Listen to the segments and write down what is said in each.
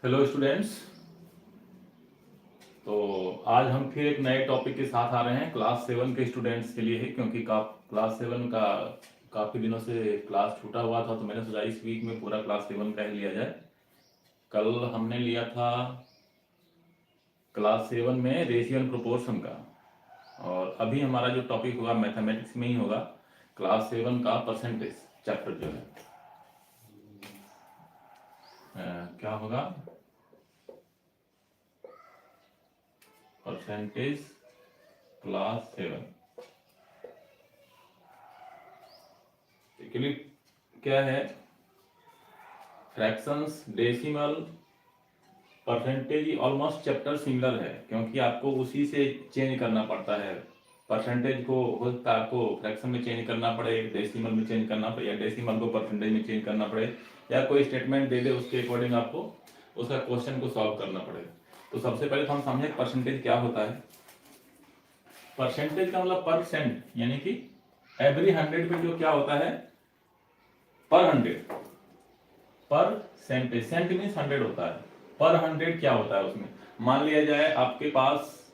Hello students. तो आज हम फिर एक नए टॉपिक के साथ आ रहे हैं क्लास 7 के स्टूडेंट्स के लिए ही, क्योंकि क्लास 7 का काफ़ी दिनों से क्लास छूटा हुआ था, तो मैंने सोचा इस वीक में पूरा क्लास 7 का ही लिया जाए। कल हमने लिया था क्लास 7 में रेशियो एंड प्रोपोर्शन का, और अभी हमारा जो टॉपिक होगा मैथमेटिक्स में ही होगा, क्लास 7 का परसेंटेज चैप्टर जो है क्या होगा, परसेंटेज क्लास 7। एक्चुअली क्या है, fractions, decimal, percentage almost chapter similar है, क्योंकि आपको उसी से चेंज करना पड़ता है। परसेंटेज को हो सकता है आपको फ्रैक्शन में चेंज करना पड़े, डेसिमल में चेंज करना पड़े, या डेसिमल को परसेंटेज में चेंज करना पड़े, या कोई स्टेटमेंट दे दे उसके अकॉर्डिंग आपको उसका क्वेश्चन को सॉल्व करना पड़े। तो सबसे पहले तो हम समझे परसेंटेज क्या होता है। परसेंटेज का मतलब परसेंट, यानी कि एवरी 100 पे जो क्या होता है, पर 100, पर सेंटेज, सेंट मीन्स 100 होता है, पर 100 क्या होता है उसमें। मान लिया जाए आपके पास,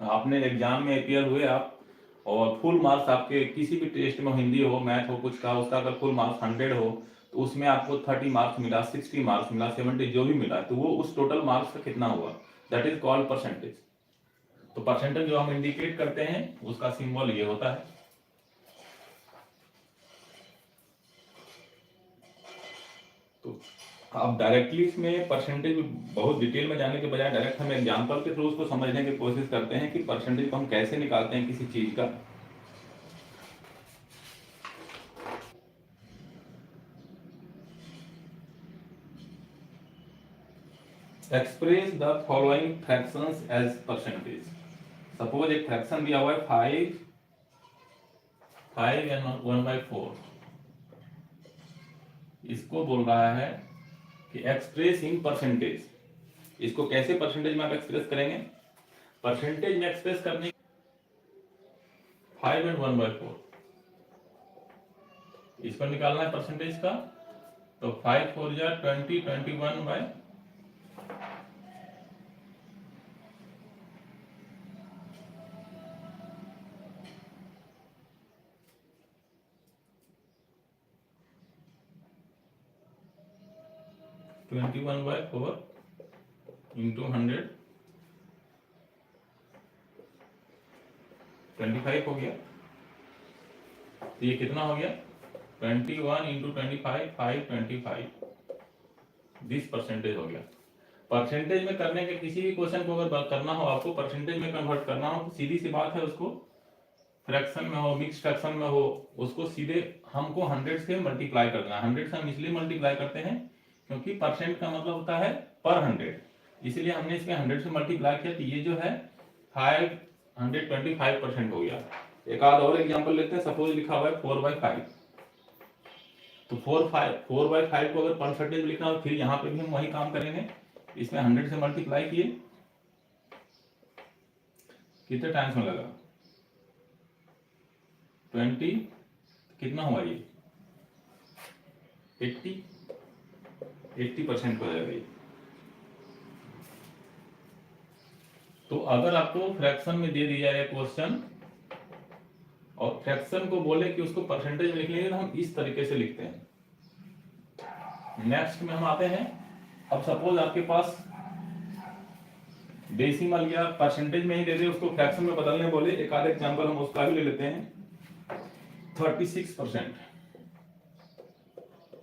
आपने एग्जाम में अपियर हुए आप, और फुल मार्क्स आपके किसी भी टेस्ट में, हिंदी हो, मैथ हो, कुछ का, उसका अगर फुल मार्क्स 100 हो, तो उसमें आपको 30 मार्क्स मिला, 60 मार्क्स मिला, 70 जो भी मिला, तो वो उस टोटल मार्क्स का कितना हुआ, दैट इज कॉल्ड परसेंटेज। तो परसेंटेज जो हम इंडिकेट करते हैं उसका सिंबल ये होता है। तो आप डायरेक्टली इसमें परसेंटेज बहुत डिटेल में जाने के बजाय डायरेक्ट हम एग्जांपल के थ्रू उसको समझने की कोशिश करते हैं कि परसेंटेज को हम कैसे निकालते हैं किसी चीज का। Express the following fractions as percentage. Suppose एक फ्रैक्शन दिया हुआ है 5 एंड 1/4, इसको बोल रहा है कि एक्सप्रेस इन परसेंटेज। इसको कैसे परसेंटेज में आप एक्सप्रेस करेंगे, परसेंटेज में एक्सप्रेस करने 5 एंड 1/4, इसको निकालना है परसेंटेज का। तो 5 4 जा 20, 21 बाय 21/4 इंटू 100, 25 हो गया। तो ये कितना हो गया, 21 इंटू 25, 525, दिस परसेंटेज हो गया। परसेंटेज में करने के किसी भी क्वेश्चन को अगर करना हो, आपको परसेंटेज में कन्वर्ट करना हो, तो सीधी सी बात है, उसको फ्रैक्शन में हो, मिक्स फ्रैक्शन में हो, उसको सीधे हमको 100 से मल्टीप्लाई करना है। 100 से हम इसलिए मल्टीप्लाई करते हैं क्योंकि परसेंट का मतलब होता है पर 100, इसलिए हमने इसमें 100 से मल्टीप्लाई किया, तो ये जो है 525% हो गया। एक आध और एग्जांपल लेते हैं। सपोज लिखा हुआ है 4/5, तो 4/5 को अगर परसेंटेज लिखना हो, फिर यहाँ पे भी हम वही काम करेंगे, इसमें 100 से मल्टीप्लाई किए, कितने टाइम्स में लगा 20, कितना हुआ ये 80% हो जाएगा ये। तो अगर आपको फ्रैक्शन में दे दिया है क्वेश्चन, और फ्रैक्शन को बोले कि उसको परसेंटेज में लिख लेंगे, तो हम इस तरीके से लिखते हैं। नेक्स्ट में हम आते हैं, अब सपोज आपके पास डेसिमल या परसेंटेज में ही दे दे, उसको फ्रैक्शन में बदलने बोले, एक आध एग्जांपल हम उसका भी ले लेते हैं। 36%,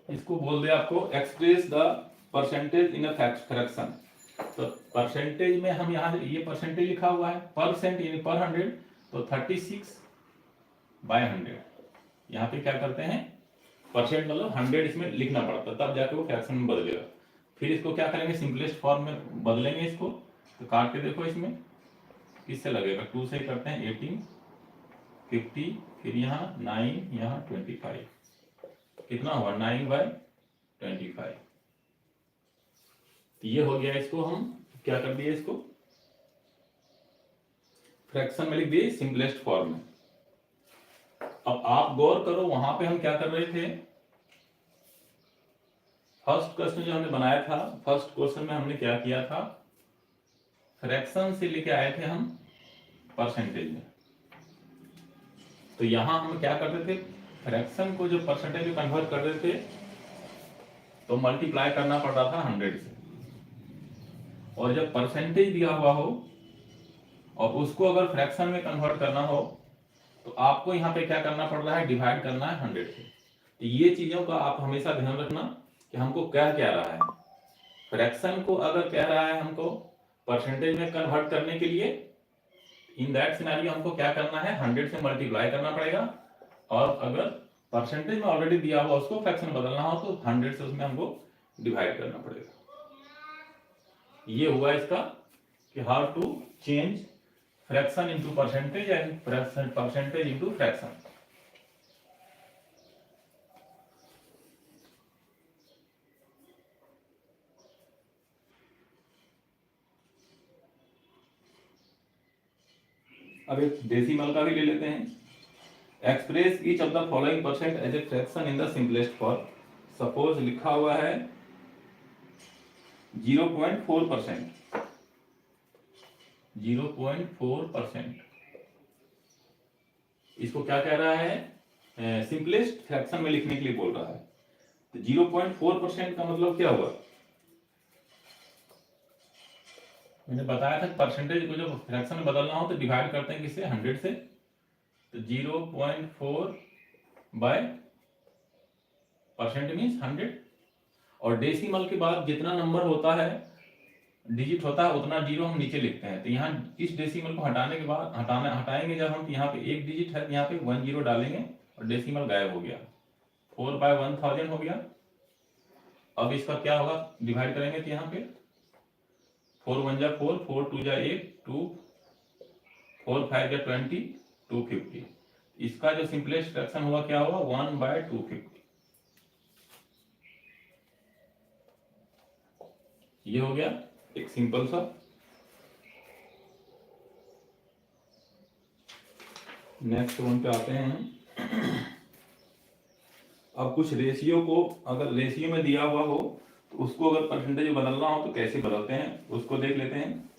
इसको बोल दे आपको express the percentage in a fraction. तो परसेंटेज में हम यहाँ ये परसेंटेज लिखा हुआ है, परसेंट यानी पर 100, तो 36/100। यहाँ पे क्या करते हैं, परसेंट मतलब 100 इसमें लिखना पड़ता है, तब जाके वो फ्रैक्शन में बदलेगा। फिर इसको क्या करेंगे, सिंपलेस्ट फॉर्म में बदलेंगे इसको। तो काट के देखो, इसमें किससे लगेगा, 2 से ही करते हैं, 18, 50, फिर यहाँ 9, यहाँ 25, कितना हुआ 9/25। तो ये हो गया, इसको हम क्या कर दिए, इसको फ्रैक्शन में लिख दिए सिंपलेस्ट फॉर्म में। अब आप गौर करो, वहां पे हम क्या कर रहे थे, फर्स्ट क्वेश्चन जो हमने बनाया था, फर्स्ट क्वेश्चन में हमने क्या किया था, फ्रैक्शन से लेके आए थे हम परसेंटेज में। तो यहां हम क्या करते थे, फ्रैक्शन को जो परसेंटेज में कन्वर्ट करते थे तो मल्टीप्लाई करना पड़ता था 100 से, और जब परसेंटेज दिया हुआ हो और उसको अगर फ्रैक्शन में कन्वर्ट करना हो तो आपको यहाँ पे क्या करना पड़ रहा है, डिवाइड करना है 100 से। तो ये चीजों का आप हमेशा ध्यान रखना कि हमको क्या कह रहा है, फ्रैक्शन को अगर कह रहा है हमको परसेंटेज में कन्वर्ट करने के लिए, इन दैट सिनेरियो हमको क्या करना है, 100 से मल्टीप्लाई करना पड़ेगा, और अगर परसेंटेज में ऑलरेडी दिया हुआ उसको फ्रैक्शन बदलना हो तो 100 से उसमें हमको डिवाइड करना पड़ेगा। ये हुआ इसका कि how to change fraction into percentage and percentage into fraction. अब एक डेसिमल का भी ले लेते हैं। Express each of the following percent as a fraction in the simplest form. Suppose लिखा हुआ है 0.4%, 0.4%। इसको क्या कह रहा है, सिंपलेस्ट फ्रैक्शन में लिखने के लिए बोल रहा है। तो 0.4% का मतलब क्या हुआ, मैंने बताया था परसेंटेज को जब फ्रैक्शन में बदलना हो तो डिवाइड करते हैं किससे, 100 से। तो 0.4 बाय परसेंट मीन्स 100, और डेसिमल के बाद जितना नंबर होता है, डिजिट होता है, उतना जीरो हम नीचे लिखते हैं। तो यहाँ इस डेसिमल को हटाने के बाद हटाएंगे जब हम, यहाँ पे एक डिजिट है, यहाँ पे 1 0 डालेंगे और डेसिमल गायब हो गया, 4/1000 हो गया। अब इसका क्या होगा, डिवाइड करेंगे तो यहाँ पे 4 1 जा 4, 4 2 जा 8, 2 4 5 जा 20, 250। इसका जो सिंपलेस्ट फ्रैक्शन हुआ क्या हुआ, 1/250। ये हो गया एक सिंपल सा। नेक्स्ट वन पे आते हैं। अब कुछ रेशियो को, अगर रेशियो में दिया हुआ हो तो उसको अगर परसेंटेज बदलना हो तो कैसे बदलते हैं उसको देख लेते हैं।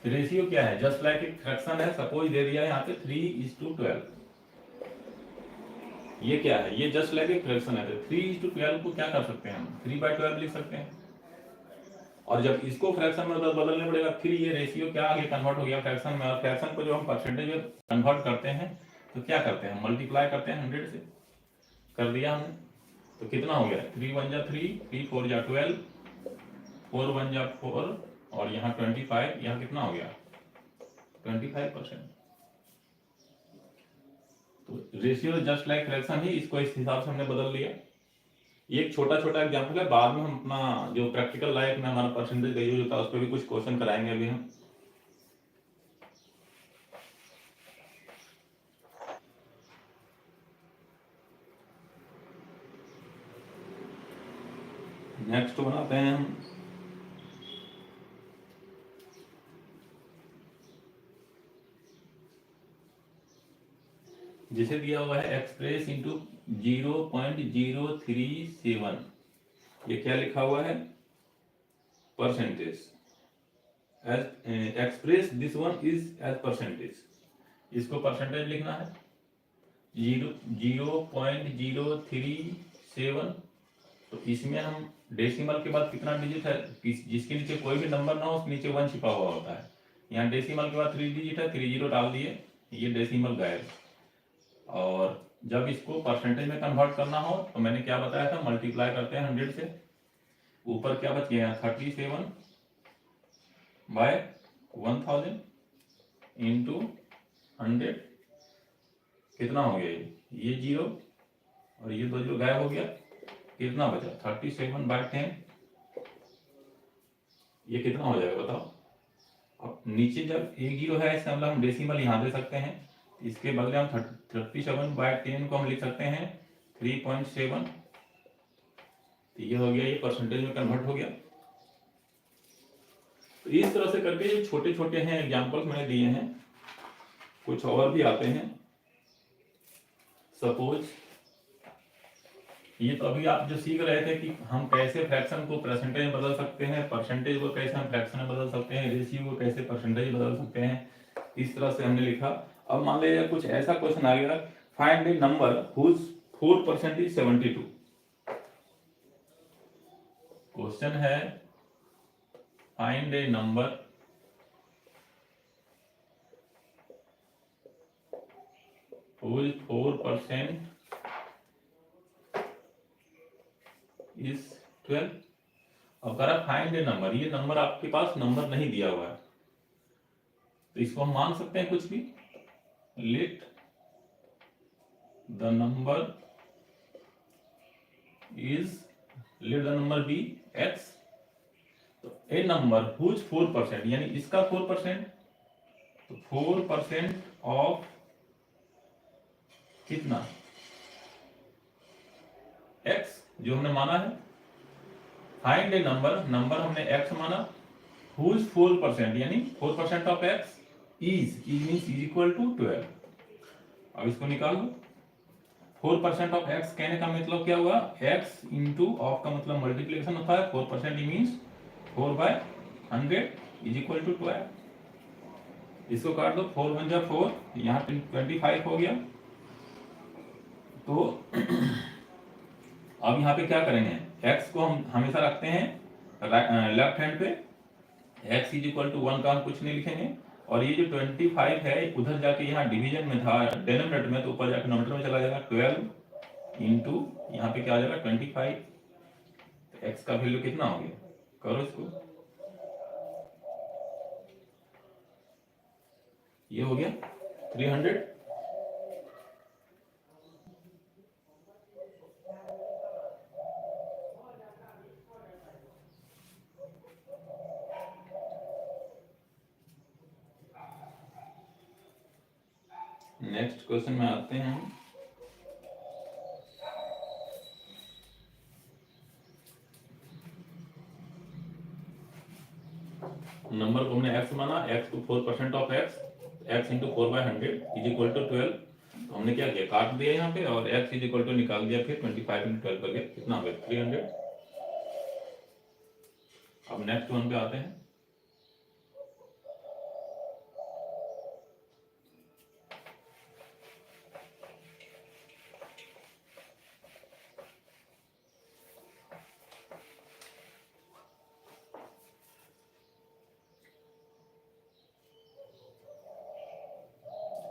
रेशियो क्या है, जस्ट लाइक एक फ्रैक्शन है। सपोज दे दिया है यहाँ पे 3:12। ये क्या है, ये जस्ट लाइक एक फ्रैक्शन है। तो 3:12 को क्या कर सकते हैं हम, 3/12 लिख सकते हैं। और जब इसको फ्रैक्शन में बदलने पड़ेगा, फिर ये रेशियो क्या आगे कन्वर्ट हो गया फ्रैक्शन में। और फ्रैक्शन को जब हम परसेंटेज में कन्वर्ट करते हैं तो क्या करते हैं, मल्टीप्लाई करते हैं 100 से। कर दिया हमने, तो कितना हो गया, 3 1 जा 3, 3 4 जा 12, 4 1 जा 4, और यहाँ 25, यहाँ कितना हो गया 25%। तो रेशियो जस्ट लाइक फ्रैक्शन ही, इसको इस हिसाब से हमने बदल लिया। ये एक छोटा छोटा एग्जाम्पल है, बाद में हम अपना जो प्रैक्टिकल लाइफ में हमारा परसेंटेज का यूज होता है उस पर भी कुछ क्वेश्चन कराएंगे अभी हम। नेक्स्ट बनाते हैं हम, जिसे दिया हुआ है एक्सप्रेस इनटू 0.037। ये क्या लिखा हुआ है, percentage as express this one is as percentage. इसको परसेंटेज लिखना है 0.037। तो इसमें हम डेसिमल के बाद कितना डिजिट है, जिसके नीचे कोई भी नंबर ना हो उसके नीचे 1 छिपा हुआ होता है। यहाँ डेसिमल के बाद 3 डिजिट है, 3 0 डाल दिए, ये डेसिमल गायब। और जब इसको परसेंटेज में कन्वर्ट करना हो तो मैंने क्या बताया था, मल्टीप्लाई करते हैं 100 से। ऊपर क्या बच गया, 37/1000 इंटू 100, कितना हो गया, ये 0 और ये 2 0 गायब हो गया। कितना बचा, 37/10। ये कितना हो जाएगा बताओ। अब नीचे जब 1 0 है, इसका मतलब हम डेसिमल यहाँ दे सकते हैं। इसके बदले हम 37/10 को हम लिख सकते हैं 3.7। तो ये हो गया, ये परसेंटेज में कन्वर्ट हो गया। तो इस तरह से करके ये छोटे छोटे हैं एग्जांपल्स मैंने दिए हैं, कुछ और भी आते हैं। सपोज ये तो अभी आप जो सीख रहे थे कि हम कैसे फ्रैक्शन को परसेंटेज में बदल सकते हैं, परसेंटेज को कैसे हम फ्रैक्शन में बदल सकते हैं, रेशियो को कैसे परसेंटेज में बदल सकते हैं, इस तरह से हमने लिखा। अब मान लीजिए कुछ ऐसा क्वेश्चन आ गया, find a number whose 4% is 72। Question है find a number whose 4% is 12। अब करा फाइंड ए नंबर, ये नंबर आपके पास नंबर नहीं दिया हुआ है, तो इसको हम मान सकते हैं कुछ भी। Let the number be x. तो ए नंबर हुज 4%, यानी इसका 4%, तो 4% ऑफ कितना, एक्स जो हमने माना है। फाइंड ए नंबर, नंबर हमने एक्स माना, हुज 4%, यानी 4% of x is means is equal to 12। अब इसको निकाल दो। 4% ऑफ एक्स कहने का मतलब क्या हुआ, एक्स इंटू ऑफ का मतलब मल्टीप्लिकेशन होता है, 4% मींस 4/100 इज इक्वल टू 12। इसको काट दो, 4 1 जा 4, यहाँ पे 25 हो गया। तो अब यहाँ पे क्या करेंगे, x को हम हमेशा रखते हैं लेफ्ट हैंड पे, x इज इक्वल टू 1 का हम कुछ नहीं लिखेंगे, और ये जो 25 है उधर जाके यहाँ डिवीजन में था डेनोमिनेटर में, तो ऊपर जाके नोमिनेटर में चला जाएगा 12 इंटू यहाँ पे क्या आ जाएगा 25। तो x का वैल्यू कितना हो गया, करो इसको, ये हो गया 300। नेक्स्ट क्वेश्चन में आते हैं हम। नंबर को हमने x माना, x को 4% of x into 4/100 is equal to 12। तो हमने क्या किया, काट दिया यहाँ पे, और x इज इक्वल टू निकाल दिया, फिर 25 इंटू 12 करके कितना हो गया 300। अब नेक्स्ट वन पे आते हैं।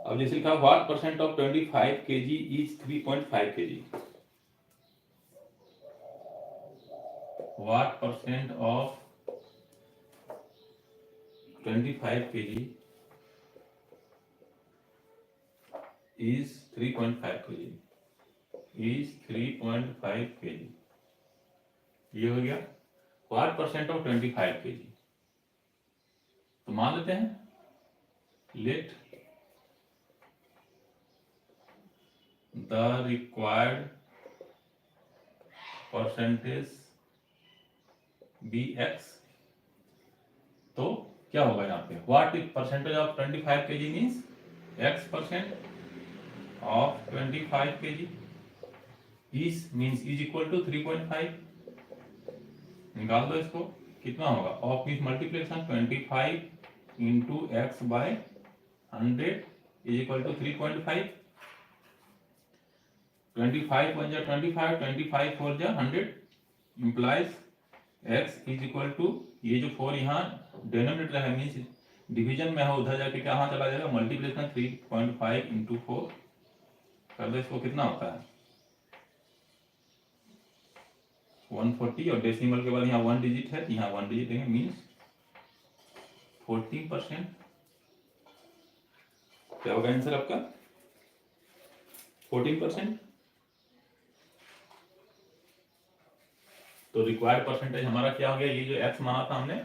अब जैसे लिखा what percent of 25 kg is 3.5 kg। What percent of 25 kg is 3.5 kg, is 3.5 kg। ये हो गया व्हाट परसेंट ऑफ 25 kg। तो मान लेते हैं late the required percentage be x। तो क्या होगा यहाँ पे, what is percentage of 25 kg means x% of 25 kg is means is equal to 3.5। निकाल दो इसको, कितना होगा, of means multiplication 25 into x by 100 is equal to 3.5। 25 1 जा 25, 25 4 जा 100 implies x is equal to, ये जो 4 यहाँ डिनोमिनेटर है मींस डिवीजन में है, उधर जाके कहाँ चला जाएगा मल्टीप्लिकेशन 3.5 इंटू 4 कर दो, इसको कितना होता है 140, और डेसिमल के बाद यहाँ 1 डिजिट है, यहाँ 1 डिजिट देंगे मींस 14%। क्या होगा आंसर आपका 14%। तो रिक्वायर्ड परसेंटेज हमारा क्या हो गया, ये जो x माना था हमने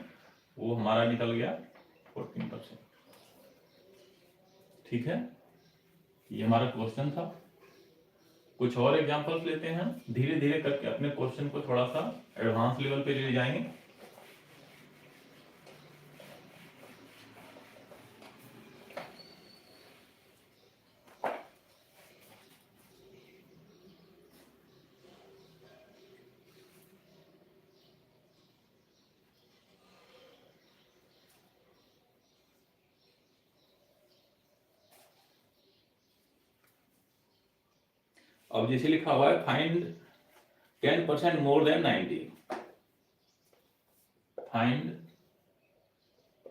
वो हमारा निकल गया 14%। ठीक है, ये हमारा क्वेश्चन था। कुछ और एग्जांपल्स लेते हैं, धीरे धीरे करके अपने क्वेश्चन को थोड़ा सा एडवांस लेवल पे ले जाएंगे। अब जैसे लिखा हुआ है find 10% more than 90, find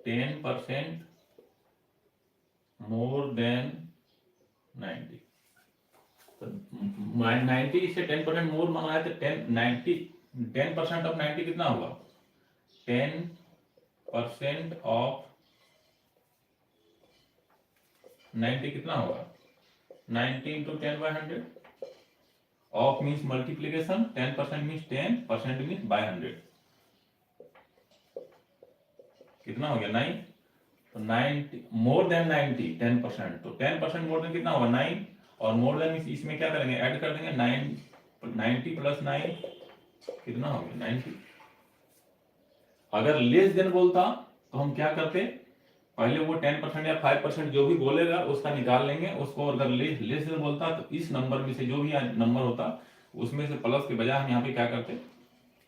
10% more than 90, तो 90 से 10% मोर मांगा है, तो 10% ऑफ 90 कितना होगा? 10% ऑफ 90 कितना होगा? 90 into 10/100। Of means multiplication, 10% means 10% means by 100, कितना हो गया? 9। तो 90 मोर देन 90 10%, तो 10% मोर देन कितना होगा? 9, और मोर देन मीन्स इसमें क्या करेंगे? ऐड कर देंगे 90 प्लस 9 कितना हो गया? 90। अगर लेस देन बोलता तो हम क्या करते? पहले वो 10% या 5% जो भी बोलेगा उसका निकाल लेंगे उसको। अगर लेस देन बोलता तो इस नंबर में से जो भी नंबर होता उसमें से प्लस के बजाय हम यहाँ पे क्या करते?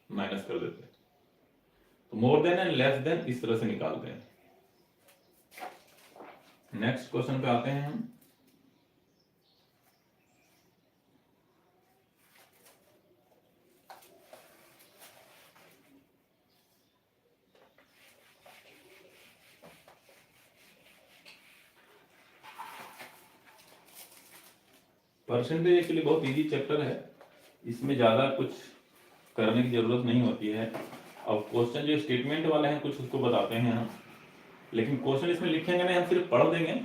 माइनस कर देते। तो more than and less than इस तरह से निकालते हैं। नेक्स्ट क्वेश्चन पे आते हैं हम। परसेंटेज एक्चुअली बहुत इजी चैप्टर है, इसमें ज़्यादा कुछ करने की ज़रूरत नहीं होती है। अब क्वेश्चन जो स्टेटमेंट वाले हैं कुछ उसको बताते हैं हम, लेकिन क्वेश्चन इसमें लिखेंगे नहीं, हम सिर्फ पढ़ देंगे।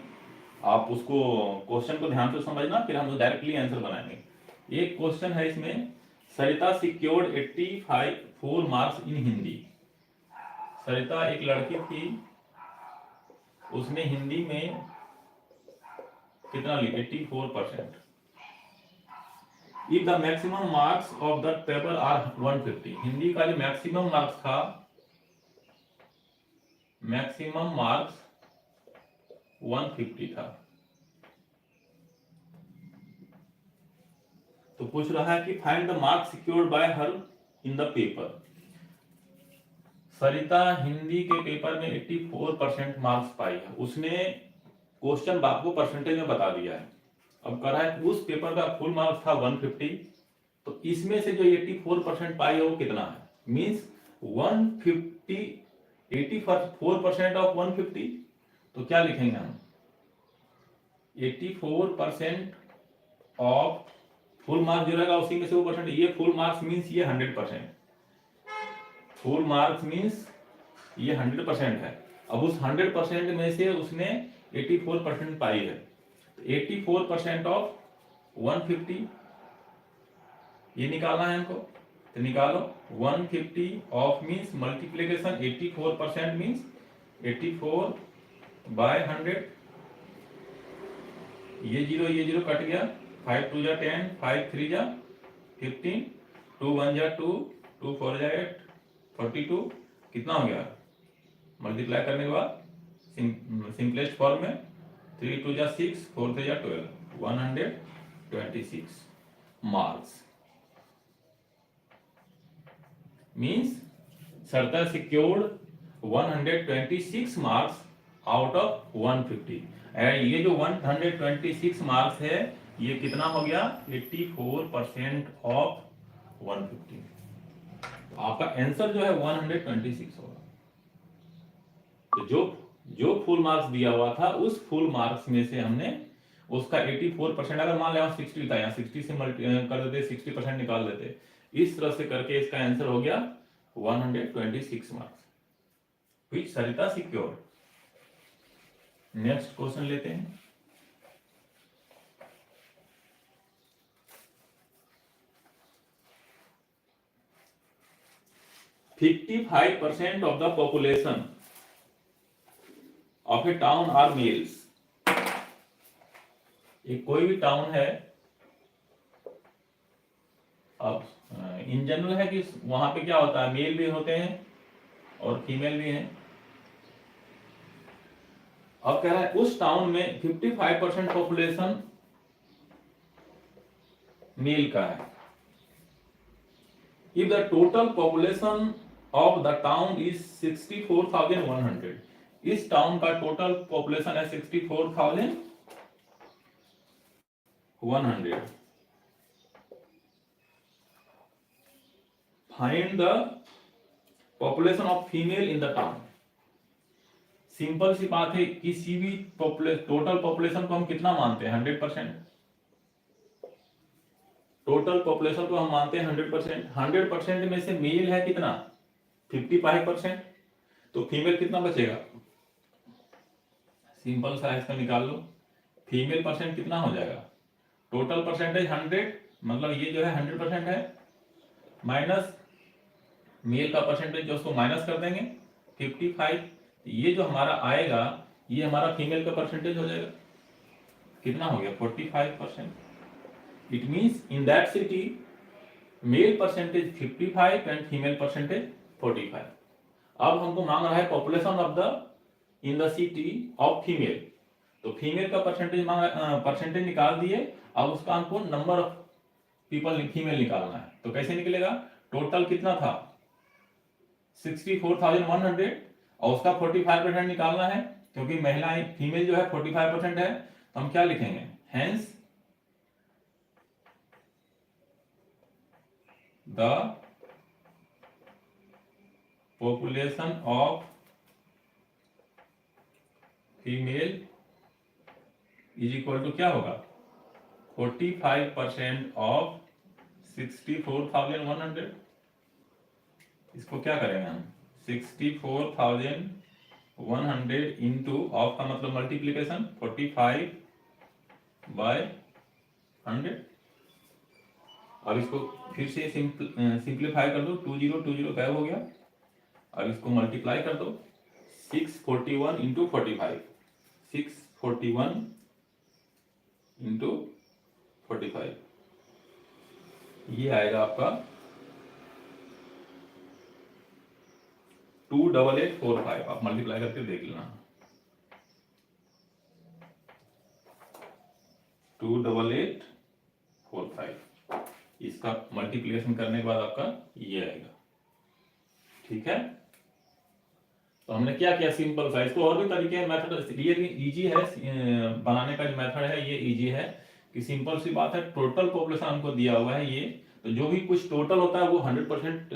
आप उसको क्वेश्चन को ध्यान से समझना, फिर हम डायरेक्टली आंसर बनाएंगे। एक क्वेश्चन है इसमें, सरिता सिक्योर्ड 84 मार्क्स इन हिंदी। सरिता एक लड़की थी, उसने हिंदी में कितना लिया? 84%। If the maximum marks of the paper are 150, Hindi का जो मैक्सिमम मार्क्स था, मैक्सिमम मार्क्स 150 था। तो पूछ रहा है कि find the marks secured by her in the paper. Sarita Hindi के पेपर में 84% मार्क्स पाई है। उसने क्वेश्चन आपको परसेंटेज में बता दिया है। अब कह रहा है उस पेपर का फुल मार्क्स था 150, तो इसमें से जो 84% पाई है वो कितना है? मींस 150 84% ऑफ 150, तो क्या लिखेंगे हम? 84% ऑफ फुल मार्क्स जो रहेगा उसी में से वो परसेंट। ये फुल मार्क्स मींस ये 100%, फुल मार्क्स मींस ये 100% है। अब उस 100% में से उसने 84% पाई है, तो 84% ऑफ 150 ये निकालना है हमको। तो निकालो 150 of means multiplication 84% means 84 by 100। ये जीरो कट गया, 5 2 जा 10, 5 3 जा 15, 2 1 जा 2, 2 4 जा 8, 42 कितना हो गया? मल्टीप्लाई करने के बाद सिंपलेस्ट फॉर्म में 3 2 जा 6, 4 3 जा 12, 126 मार्क्स। मीन्स सरता secured 126 marks out of 150। And ये जो 126 मार्क्स है ये कितना हो गया? 84% ऑफ 150। तो आपका आंसर जो है 126 होगा। तो जो फुल मार्क्स दिया हुआ था उस फुल मार्क्स में से हमने उसका 84%, अगर मान लिया 60 था, यहाँ 60 से कर देते, 60% निकाल देते, इस तरह से करके इसका आंसर हो गया 126 marks, which Sarita secured. Next question लेते हैं। "55% of the population of a town are males." एक कोई भी टाउन है, अब इन जनरल है कि वहां पे क्या होता है, मेल भी होते हैं और फीमेल भी हैं। अब कह रहा है उस टाउन में 55% पॉपुलेशन मेल का है। If the total population of the town is 64,100, इस टाउन का टोटल पॉपुलेशन है 64,100, find the population of female in the town. Simple सी बात है, किसी भी टोटल पॉपुलेशन को हम कितना मानते हैं 100%। टोटल पॉपुलेशन को हम मानते हैं 100%। 100% में से मेल है कितना 55%, तो फीमेल कितना बचेगा? सिंपल सा इसका निकाल लो, फीमेल परसेंट कितना हो जाएगा? टोटल परसेंटेज 100, मतलब ये जो है 100% है, माइनस मेल का परसेंटेज जो उसको माइनस कर देंगे 55, ये जो हमारा आएगा ये हमारा फीमेल का परसेंटेज हो जाएगा। कितना हो गया? 45%। It means in that city male percentage 55 and female percentage 45। अब हमको मांग रहा है population of the in the city of female, तो फीमेल का परसेंटेज निकाल दिए। अब उसका हमको नंबर ऑफ पीपल फीमेल निकालना है, तो कैसे निकलेगा? टोटल कितना था 64,100 और उसका 45% निकालना है, क्योंकि महिलाएं फीमेल जो है 45% है, तो हम क्या लिखेंगे? Hence the population of female is equal to क्या होगा? 45% ऑफ 64,100। इसको क्या करेंगे हम? 64,100 इंटू ऑफ का मतलब मल्टीप्लीकेशन 45/100। अब इसको फिर से सिंप्लीफाई कर दो, 20 गायब हो गया। अब इसको मल्टीप्लाई कर दो, 641 इंटू 45, 641 इंटू 45, ये आएगा आपका 28845। आप मल्टीप्लाई करके देख लेना, 28845। इसका मल्टीप्लिकेशन करने के बाद आपका ये आएगा। ठीक है, तो हमने क्या किया? सिंपल सा। इसको और भी तरीके हैं, मेथड रियली इजी है बनाने का। जो मेथड है ये इजी है कि सिंपल सी बात है, टोटल पॉपुलेशन हमको दिया हुआ है ये, तो जो भी कुछ टोटल होता है वो 100%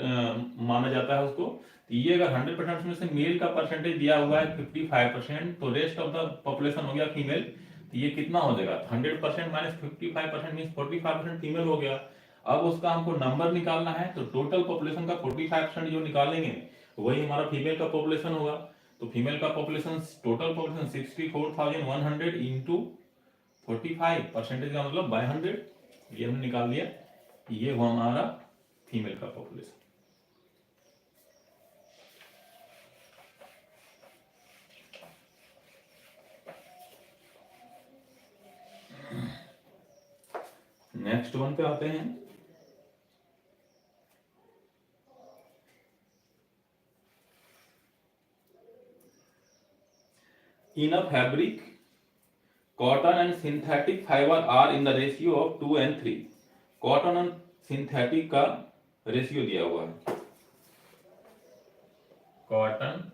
माना जाता है उसको। तो ये अगर 100% में से मेल का परसेंटेज दिया हुआ है 55%, तो रेस्ट ऑफ द पॉपुलेशन हो गया फीमेल। तो ये कितना हो जाएगा? 100% माइनस 55% मींस 45% फीमेल हो गया। अब उसका हमको नंबर निकालना है, तो टोटल पॉपुलेशन का 45% जो निकालेंगे वही हमारा फीमेल का पॉपुलेशन होगा। तो फीमेल का population, total population 64,100 into 45 percentage का मतलब बाय 100, ये हमने निकाल दिया। ये हुआ हमारा फीमेल का पॉपुलेशन। नेक्स्ट वन पे आते हैं। In a fabric, cotton and synthetic fiber are in the ratio of 2 and 3। Cotton और सिंथेटिक का रेशियो दिया हुआ है। कॉटन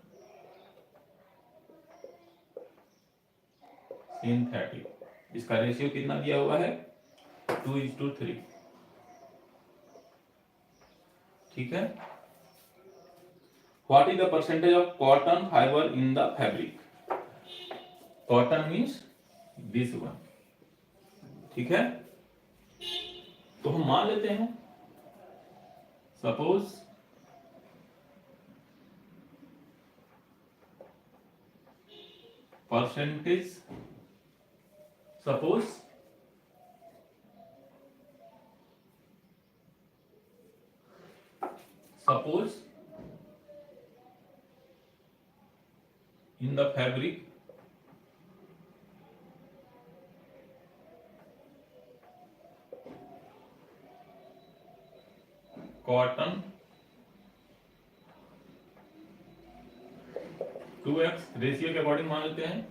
सिंथेटिक, इसका रेशियो कितना दिया हुआ है? 2:3। ठीक है, what is the percentage of cotton fibre in the fabric? Cotton means this one. ठीक है, तो हम मान लेते हैं, suppose percentage, suppose in the fabric cotton 2x ratio के अकॉर्डिंग मान लेते हैं,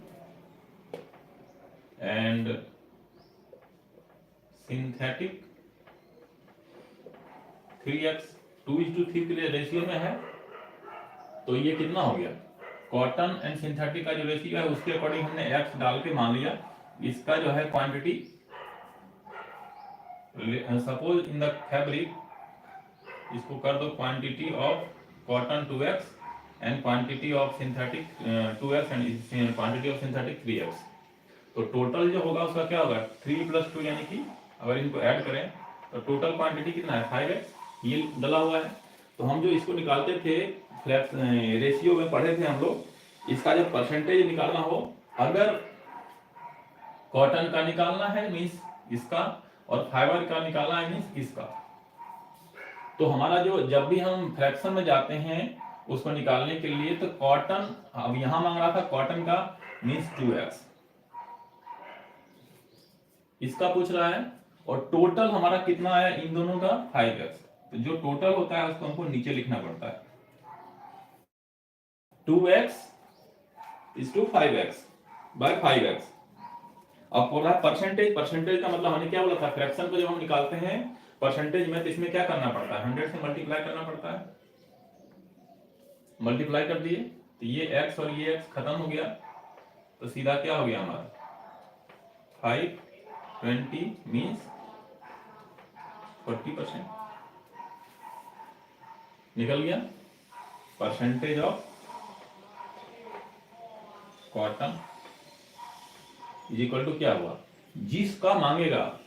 एंड सिंथेटिक 3x 2:3 के लिए रेशियो में है। तो ये कितना हो गया? कॉटन एंड सिंथेटिक का जो रेशियो है उसके अकॉर्डिंग हमने x डाल के मान लिया। इसका जो है quantity, suppose in the fabric इसको कर दो quantity of cotton 2x and quantity of synthetic 2x and quantity of synthetic 3x। तो टोटल जो होगा उसका क्या होगा 3 + 2, यानी कि अगर इनको ऐड करें तो टोटल क्वांटिटी कितना है 5x, ये डला हुआ है। तो हम जो इसको निकालते थे फ्लैक्स रेशियो में पढ़े थे हम लोग, इसका जब परसेंटेज निकालना हो, अगर कॉटन का निकालना है मीन्स इसका, और फाइबर का निकालना है मीन्स इसका। तो हमारा जो जब भी हम फ्रैक्शन में जाते हैं उसको निकालने के लिए, तो कॉटन अब यहां मांग रहा था कॉटन का मीन्स 2x, इसका पूछ रहा है, और टोटल हमारा कितना आया इन दोनों का 5x। तो जो टोटल होता है उसको हमको नीचे लिखना पड़ता है 2x = 5x by 5x। अब बोला परसेंटेज, परसेंटेज का मतलब हमने क्या बोला था, फ्रैक्शन को जब हम निकालते हैं परसेंटेज में, तो इसमें क्या करना पड़ता है 100 से मल्टीप्लाई करना पड़ता है। मल्टीप्लाई कर दिए तो ये x और ये x खत्म हो गया, तो सीधा क्या हो गया हमारा 520 मीन्स 40% निकल गया। Percentage of cotton is equal to क्या हुआ, जिसका मांगेगा,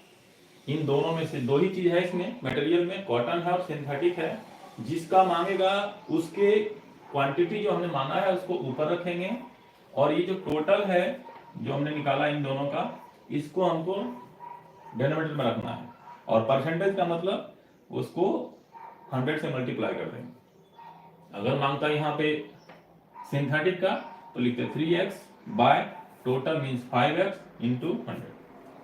इन दोनों में से दो ही चीज है इसमें मटेरियल में, कॉटन है और सिंथेटिक है, जिसका मांगेगा उसके क्वांटिटी जो हमने मांगा है उसको ऊपर रखेंगे, और ये जो टोटल है जो हमने निकाला इन दोनों का, इसको हमको डिनोमिनेटर में रखना है, और परसेंटेज का मतलब उसको 100 से मल्टीप्लाई कर देंगे। अगर मांगता है यहाँ पे सिंथेटिक का तो लिखते 3x by total means 5x into 100,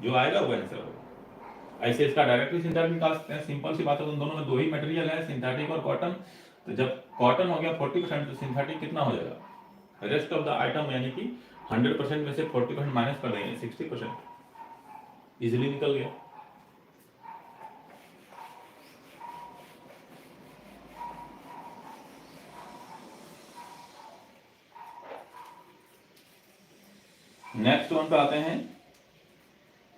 जो आएगा वो आंसर होगा। ऐसे इसका डायरेक्टली सिंथेटिक निकाल सकते हैं, सिंपल सी बात है, उन दोनों में दो ही मटेरियल है सिंथेटिक और कॉटन। तो जब कॉटन हो गया 40%, तो सिंथेटिक कितना हो जाएगा, रेस्ट ऑफ द आइटम, यानी कि 100% में से 40% माइनस कर देंगे 60%, इजिली निकल गया। नेक्स्ट वन पे आते हैं,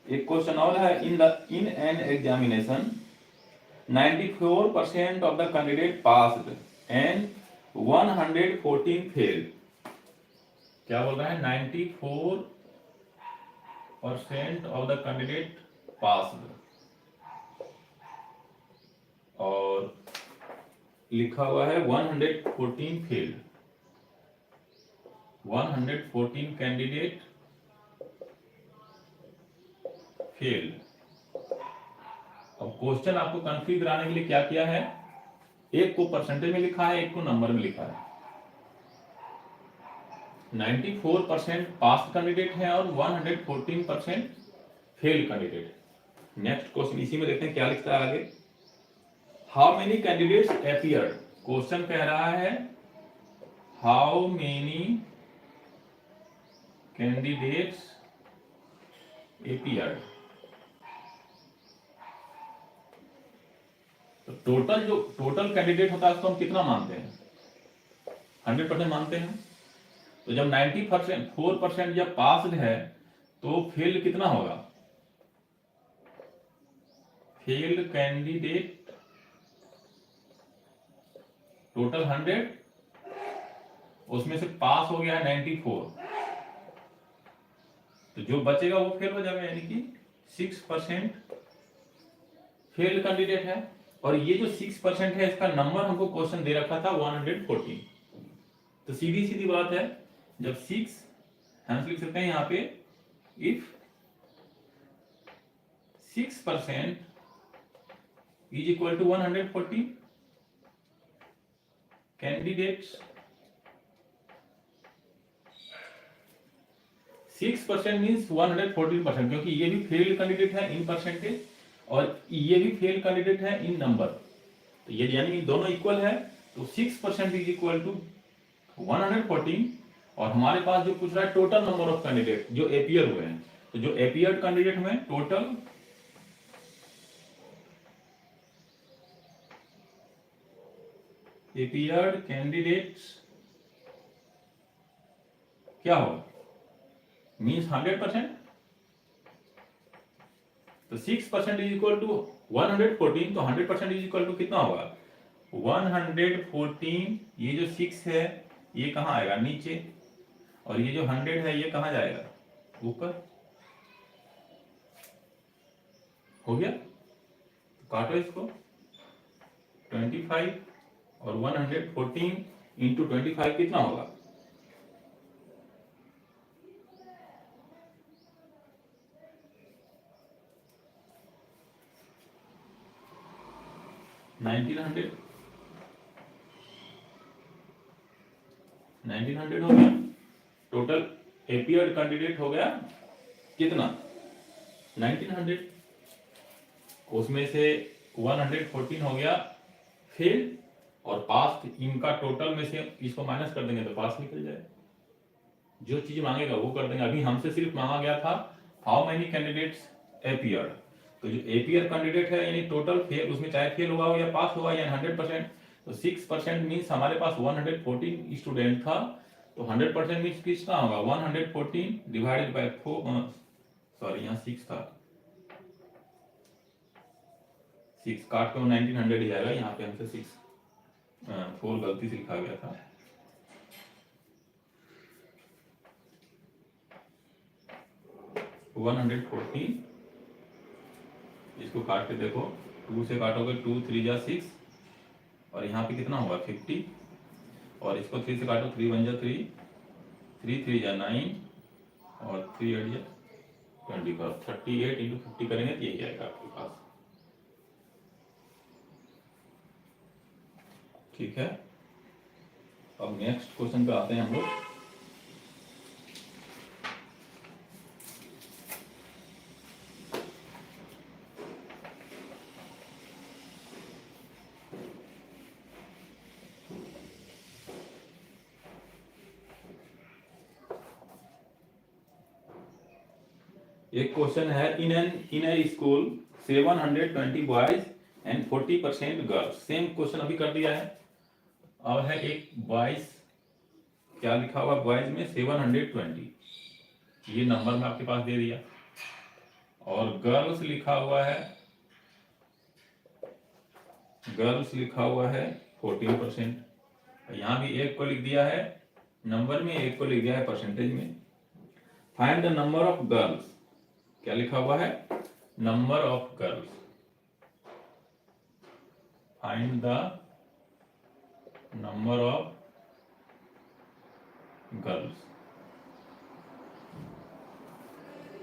एक क्वेश्चन और है, in an examination 94% of the candidate passed and 114 failed. क्या बोल रहा है 94% ऑफ द कैंडिडेट पास्ड, और लिखा हुआ है 114 फेल्ड, 114 कैंडिडेट फेल्ड। अब क्वेश्चन आपको कंफ्यूज कराने के लिए क्या किया है, एक को परसेंटेज में लिखा है, एक को नंबर में लिखा है। 94% पास कैंडिडेट है और 114% फेल कैंडिडेट। नेक्स्ट क्वेश्चन इसी में देखते हैं क्या लिखता है आगे। How many candidates appeared, question कह रहा है हाउ मेनी कैंडिडेट्स अपीयर्ड। तो टोटल जो टोटल कैंडिडेट होता है उसको हम कितना मानते हैं 100% मानते हैं। तो जब 94% जब पास है तो फेल कितना होगा, फेल्ड कैंडिडेट टोटल 100, उसमें से पास हो गया है 94, तो जो बचेगा वो फेल हो जाएगा, यानी कि 6% फेल्ड कैंडिडेट है। और ये जो 6% है इसका नंबर हमको क्वेश्चन दे रखा था 114। तो सीधी सीधी बात है, जब 6 हम लिख सकते हैं यहाँ पे, if 6% is equal to 114 candidates, 6% means 114%, क्योंकि ये भी फेल्ड कैंडिडेट है इन परसेंटेज और ये भी फेल कैंडिडेट है इन नंबर, तो ये यानी कि दोनों इक्वल है। तो 6% इज इक्वल टू 114, और हमारे पास जो पूछ रहा है टोटल नंबर ऑफ कैंडिडेट जो अपीयर हुए हैं, तो जो अपीयर्ड कैंडिडेट में टोटल अपीयर्ड कैंडिडेट्स क्या होगा मीन्स 100%। तो 6% इज इक्वल टू 114, तो 100% इज इक्वल टू कितना होगा 114, ये जो 6 है ये कहाँ आएगा, नीचे, और ये जो 100 है ये कहाँ जाएगा, ऊपर। हो गया, तो काटो इसको। 25 और 114 इंटू 25 कितना होगा, 1900 1900 हो गया। टोटल एपीआर कैंडिडेट हो गया कितना, 1900। उसमें से 114 हो गया फेल, और पास इनका टोटल में से इसको माइनस कर देंगे तो पास निकल जाए। जो चीज मांगेगा वो कर देंगे। अभी हमसे सिर्फ मांगा गया था हाउ मेनी कैंडिडेट्स एपीआर, तो जो एपीआर कैंडिडेट है यानी टोटल फेल, उसमें चाहे फेल हुआ हो या पास हुआ या 100%, तो 6% मीन्स हमारे पास 114 स्टूडेंट था, तो 100% मीन्स कितना होगा, 114 डिवाइडेड बाय 4, सॉरी यहाँ 6 था, 6 काट के 1900 ही आएगा, यहाँ पे हमसे 4 गलती से लिखा गया था। वन 114, इसको काट के देखो, 2 से काटोगे 2 3 जा 6, और यहाँ पे कितना होगा 50, और इसको 3 से काटो 3 1 जा 3, 3 3 जा 9, और 3 8 जा 24, 38 इंटू 50 करेंगे तो यही आएगा आपके पास। ठीक है, अब नेक्स्ट क्वेश्चन पे आते हैं हम लोग। एक क्वेश्चन है, in a school 720 boys and 40% girls. Same question अभी कर दिया है। अब है एक बॉयज, क्या लिखा हुआ बॉयज में 720, ये नंबर में आपके पास दे दिया, और गर्ल्स लिखा हुआ है, गर्ल्स लिखा हुआ है 14%। यहाँ भी एक को लिख दिया है नंबर में, एक को लिख दिया है परसेंटेज में। Find the number of girls, क्या लिखा हुआ है, number of girls, find the number of girls.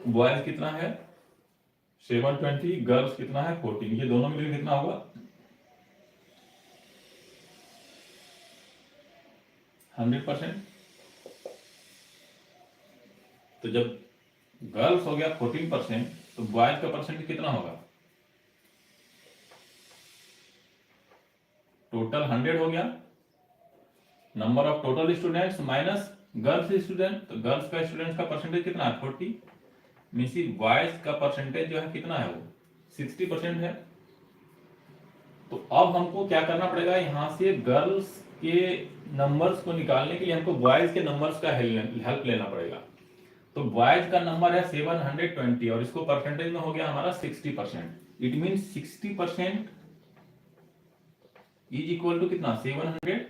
Boys कितना है 720, गर्ल्स कितना है 14, ये दोनों मिलकर कितना होगा 100%। तो जब गर्ल्स हो गया 14%, तो बॉयज का परसेंटेज कितना होगा, टोटल 100 हो गया, number of total students minus girls student, तो गर्ल्स का स्टूडेंट्स का परसेंटेज कितना है 40, मीन्स बॉयज का परसेंटेज जो है कितना है वो 60% है। तो अब हमको क्या करना पड़ेगा, यहाँ से गर्ल्स के नंबर्स को निकालने के लिए हमको बॉयज के नंबर्स का हेल्प लेना पड़ेगा। तो बॉयज का नंबर है 720, और इसको परसेंटेज में हो गया हमारा 60%। It means 60% is equal to कितना 720,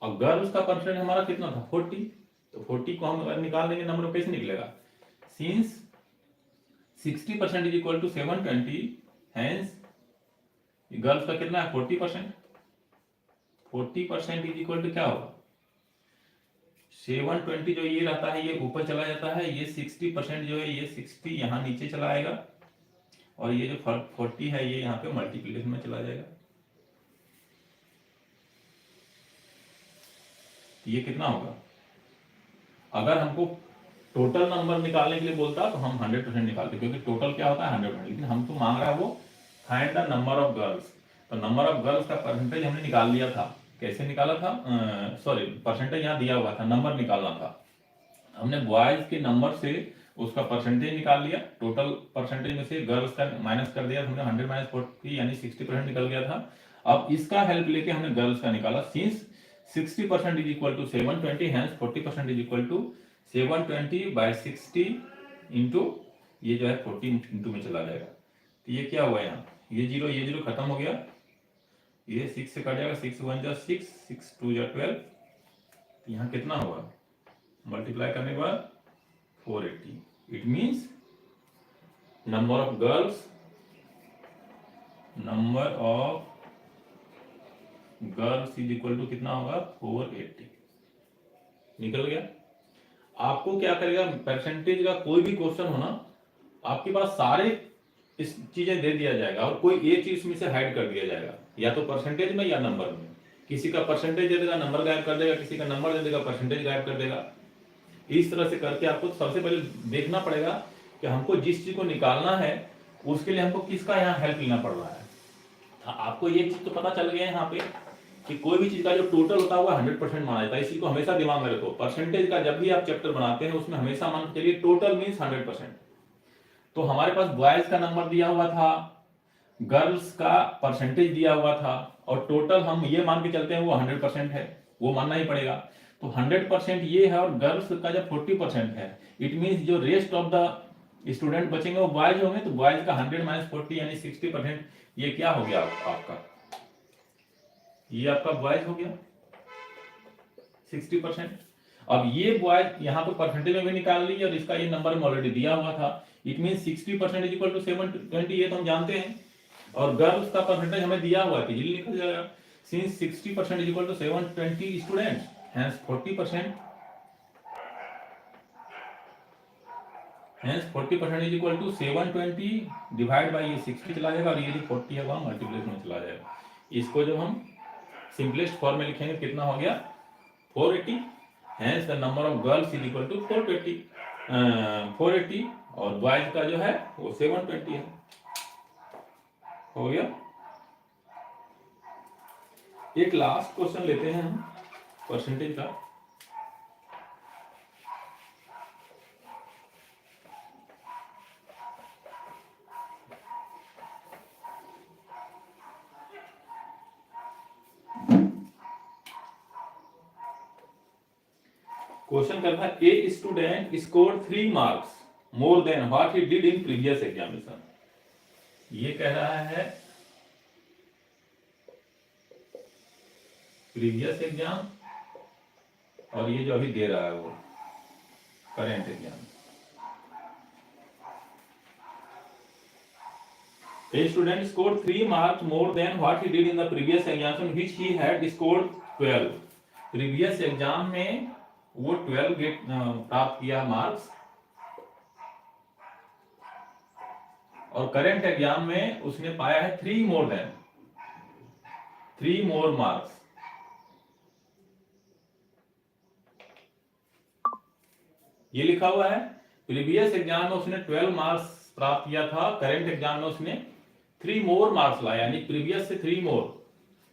और गर्ल्स का परसेंटेज हमारा कितना था 40, तो 40 को हम अगर निकाल देंगे नंबर कैसे निकलेगा, since 60% is equal to 720, hence girls का कितना है 40%, 40% इज इक्वल टू क्या होगा 720, जो ये रहता है ये ऊपर चला जाता है, ये 60% जो है ये 60 यहाँ नीचे चला आएगा, और ये जो 40 है ये यहाँ पे मल्टीप्लिकेशन में चला जाएगा। ये कितना होगा, अगर हमको टोटल नंबर निकालने के लिए बोलता तो हम 100% निकालते, क्योंकि टोटल क्या होता है 100%, लेकिन हम तो मांग रहा है वो find the number of girls. तो नंबर ऑफ गर्ल्स का परसेंटेज हमने निकाल लिया था, कैसे निकाला था, सॉरी परसेंटेज यहाँ दिया हुआ था, नंबर निकालना था, हमने बॉयज के नंबर से उसका परसेंटेज निकाल लिया, टोटल परसेंटेज में से गर्ल्स का माइनस कर दिया, हमने 100 माइनस 40 यानी 60% निकल गया था। अब इसका हेल्प लेके हमने गर्ल्स का निकाला, since 60% is equal to 720, hence 40% is equal to 720 by 60 into ये जो है 40 इंटू में चला जाएगा। तो ये क्या हुआ, यहाँ ये जीरो खत्म हो गया, ये 6 से कट जाएगा, 6 1 जा 6, 6 2 जा 12, यहाँ कितना होगा मल्टीप्लाई करने के बाद 480। It means number of girls is equal to कितना होगा 480। निकल गया। आपको क्या करेगा, परसेंटेज का कोई भी क्वेश्चन होना, आपके पास सारे इस चीजें दे दिया जाएगा और कोई एक चीज में से हाइड कर दिया जाएगा, या तो परसेंटेज में या नंबर में। किसी का परसेंटेज दे देगा, नंबर गायब कर देगा, किसी का नंबर दे देगा, परसेंटेज गायब कर देगा। इस तरह से करके आपको सबसे पहले देखना पड़ेगा कि हमको जिस चीज को निकालना है उसके लिए हमको किसका यहाँ हेल्प लेना पड़ रहा है। आपको ये चीज तो पता चल गया है यहाँ पे कि कोई भी चीज का जो टोटल होता है वो 100% माना जाता है। इसी को हमेशा दिमाग में रखो। परसेंटेज का जब भी आप चैप्टर बनाते हैं उसमें हमेशा मान के चलिए टोटल मीन्स 100%। तो हमारे पास बॉयज का नंबर दिया हुआ था, गर्ल्स का परसेंटेज दिया हुआ था, और टोटल हम ये मान के चलते हैं वो 100% है, वो मानना ही पड़ेगा। तो 100% ये है और गर्ल्स का जब 40% है, इट मीन्स जो रेस्ट ऑफ द स्टूडेंट बचेंगे वो बॉयज होंगे। तो बॉयज का 100 - 40 यानी 60%, ये क्या हो गया आपका, ये आपका बॉयज हो गया 60%। अब ये बॉयज यहाँ पे परसेंटेज में भी निकाल ली और इसका ये नंबर में ऑलरेडी दिया हुआ था। It mean 60% is equal to 720, ये तो हम जानते हैं। और गर्ल्स का परसेंटेज हमें दिया हुआ है, इजीली निकल जाएगा। Since 60% is equal to 720 students, hence 40% is equal to 720 divide by ये 60 चला जाएगा और ये जो 40 है वहां मल्टीप्लिकेशन में चला जाएगा। इसको जब हम सिंपलेस्ट फॉर्म में लिखेंगे कितना हो गया 480। Hence the number of girls is equal to 480 और बॉयज का जो है वो 720 है। हो गया। एक लास्ट क्वेश्चन लेते हैं हम परसेंटेज का। क्वेश्चन करता है a student score 3 marks more than what he did in previous examination. ये कह रहा है प्रीवियस एग्जाम और ये जो अभी दे रहा है वो current exam. A student scored 3 marks more than what he did in the previous examination which he had scored 12। previous exam में वो 12 प्राप्त किया मार्क्स और करंट एग्जाम में उसने पाया है 3 मोर मार्क्स। ये लिखा हुआ है प्रीवियस एग्जाम में उसने 12 मार्क्स प्राप्त किया था, करंट एग्जाम में उसने 3 मोर मार्क्स लाया, यानी प्रीवियस से 3 मोर।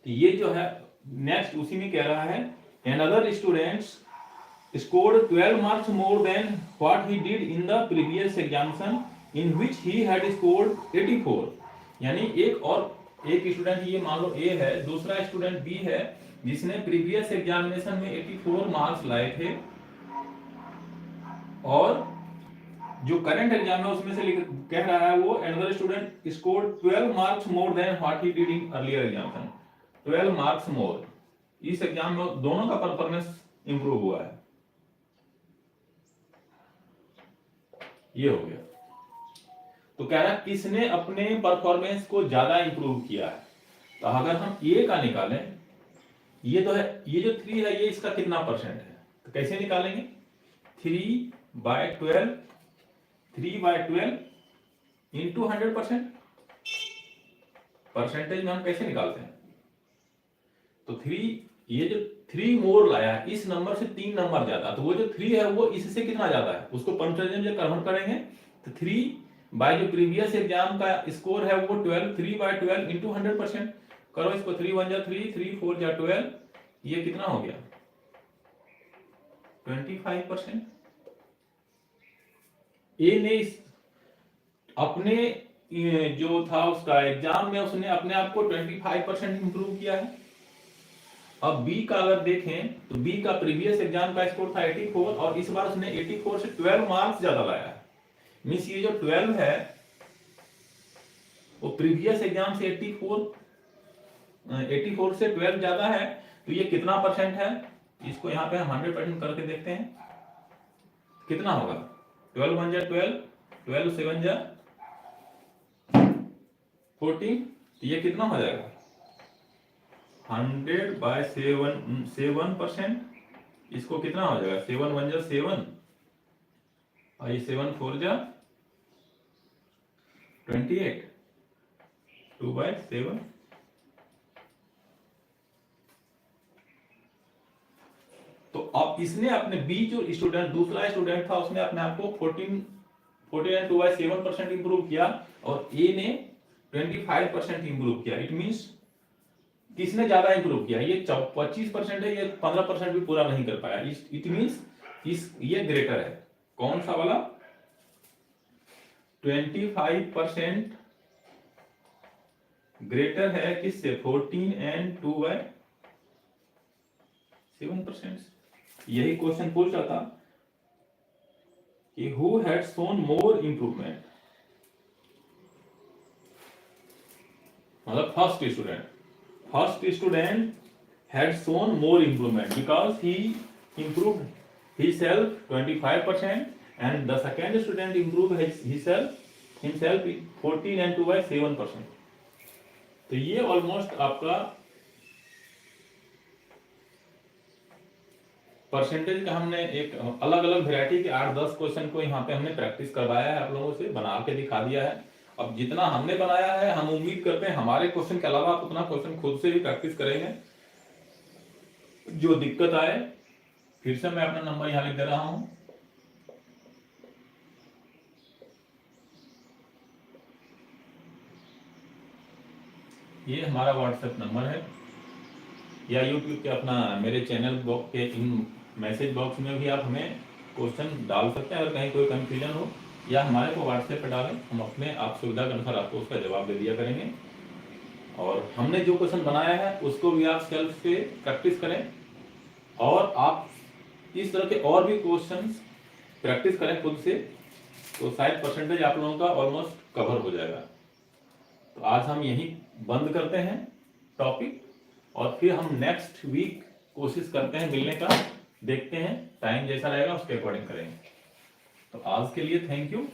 तो ये जो है नेक्स्ट उसी में कह रहा है another students scored 12 marks more than what he did in the previous examination in which he had scored 84। यानी एक स्टूडेंट, ये मान लो ए है, दूसरा स्टूडेंट बी है जिसने प्रीवियस एग्जामिनेशन में 84 मार्क्स लाए थे और जो करंट एग्जाम है उसमें से कह रहा है वो another student scored 12 marks more than what he did in earlier examination। 12 marks more, इस एग्जाम में दोनों का परफॉर्मेंस इंप्रूव हुआ है। ये हो गया। तो कह रहा है किसने अपने परफॉर्मेंस को ज्यादा इंप्रूव किया है। तो अगर हम ए का निकालें, ये तो है, ये जो 3 है ये इसका कितना परसेंट है, तो कैसे निकालेंगे 3/12 इंटू 100%। परसेंटेज में हम कैसे निकालते हैं, तो 3, ये जो 3 मोर लाया है इस नंबर से 3 नंबर ज्यादा, तो वो जो 3 है वो इससे कितना ज्यादा है, उसको परसेंटेज में कन्वर्ट करेंगे तो 3 बाय जो प्रीवियस एग्जाम का स्कोर है वो 12, 3/12 इंटू 100% करो इसको। 3 1 जा 3, 3 4 जा 12, ये कितना हो गया 25%। ए ने अपने जो था उसका एग्जाम में उसने अपने आप को 25% इंप्रूव किया है। अब बी का अगर देखें तो बी का प्रीवियस एग्जाम का स्कोर था 84 और इस बार उसने 84 से 12 मार्क्स ज्यादा लाया है। मींस ये जो 12 है वो प्रीवियस एग्जाम से 84 से 12 ज्यादा है, तो ये कितना परसेंट है, इसको यहाँ पे हम 100% करके देखते हैं कितना होगा। 12 1 जा 12, 12 7 जा 14, तो ये कितना हो जाएगा 100/7%। इसको कितना हो जाएगा 7 1 जा 7 और ये 7 4 जा 28, 2/7। तो अब इसने अपने बी जो स्टूडेंट दूसरा स्टूडेंट था उसने अपने आप को 14 एंड 2/7% इंप्रूव किया और ए ने 25% इंप्रूव किया। इट मींस किसने ज्यादा इंप्रूव किया, ये 25% है, ये 15% भी पूरा नहीं कर पाया। इट मींस ये ग्रेटर है, कौन सा वाला 25% ग्रेटर है किससे 14 एंड 2/7%। यही क्वेश्चन पूछ रहा था कि who had shown more improvement, मतलब first student had shown more improvement because he improved himself 25% and the second student improved himself 14 and 2/7%। तो ये ऑलमोस्ट आपका परसेंटेज का हमने एक अलग अलग वेराइटी के 8-10 क्वेश्चन को यहाँ पे हमने प्रैक्टिस करवाया है, आप लोगों से बना के दिखा दिया है। अब जितना हमने बनाया है हम उम्मीद करते हैं हमारे क्वेश्चन के अलावा आप उतना क्वेश्चन खुद से भी प्रैक्टिस करेंगे। जो दिक्कत आए फिर से मैं अपना नंबर यहाँ लिख दे रहा हूँ, ये हमारा व्हाट्सएप नंबर है, या यूट्यूब के अपना मेरे चैनल बॉक्स के इन मैसेज बॉक्स में भी आप हमें क्वेश्चन डाल सकते हैं। अगर कहीं कोई कंफ्यूजन हो या हमारे को व्हाट्सएप पे डालें, हम अपने आप सुविधा के अनुसार आपको उसका जवाब दे दिया करेंगे। और हमने जो क्वेश्चन बनाया है उसको भी आप सेल्फ से प्रैक्टिस करें और आप इस तरह के और भी क्वेश्चन प्रैक्टिस करें खुद से, तो शायद परसेंटेज आप लोगों का ऑलमोस्ट कवर हो जाएगा। तो आज हम यही बंद करते हैं टॉपिक और फिर हम नेक्स्ट वीक कोशिश करते हैं मिलने का, देखते हैं टाइम जैसा रहेगा उसके अकॉर्डिंग करेंगे। तो आज के लिए थैंक यू।